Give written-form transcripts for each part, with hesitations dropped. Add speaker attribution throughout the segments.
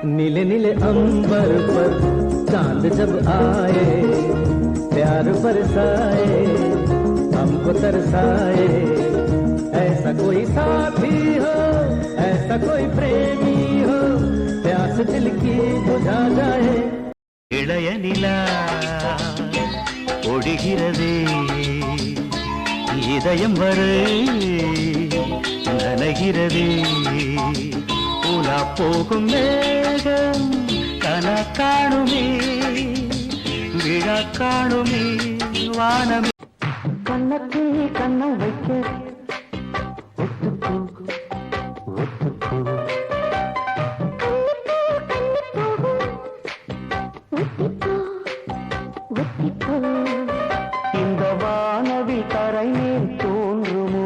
Speaker 1: नीले नीले अंबर पर चांद जब आए, प्यार बरसाए हमको तरसाए। ऐसा कोई साथी हो, ऐसा कोई प्रेमी हो, प्यास दिल की बुझा जाए। இளைய நிலா ஒடுகிறதே, இதயம் வரை நனைகிறதே। உலா போகும் மேகம் கனா காணுமே, விழா காணுமே வானமே। கண்ணத்தில் கண்ணம் வைக்க ஒத்துக்கோ ஒத்துக்கோ, இந்த வானவில் கரை மேல் தோன்றுமோ,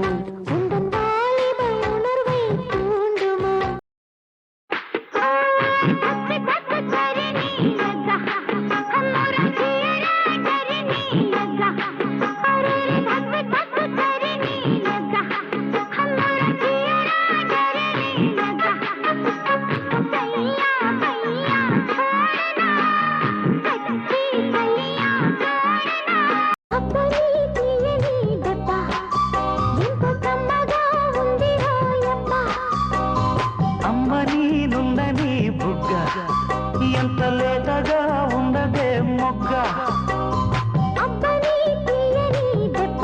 Speaker 1: உந்தன் வாலிப உணர்வை தூண்டுமோ। ఎంత లేతగా ఉండదే మొగ్గ, అబ్బని తీయని దెబ్బ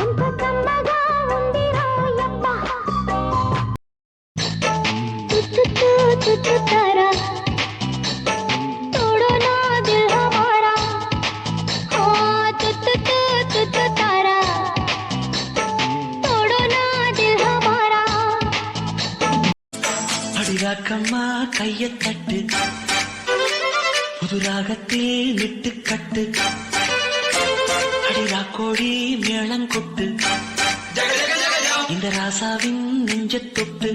Speaker 1: ఎంత కమ్మగా ఉంది రాయబ్బ। తుత్తు తుత్తు తారా తోడో నా దిల్ హమారా, ఓ తుత్తు తుత్తు తారా తోడో నా దిల్ హమారా। அடிராக்கம்மா கைய தட்டு, புது ராகத்தில் விட்டு கட்டு, அடிராக்கோடி மேளம் கொட்டு, இந்த ராசாவின் நெஞ்ச தொட்டு।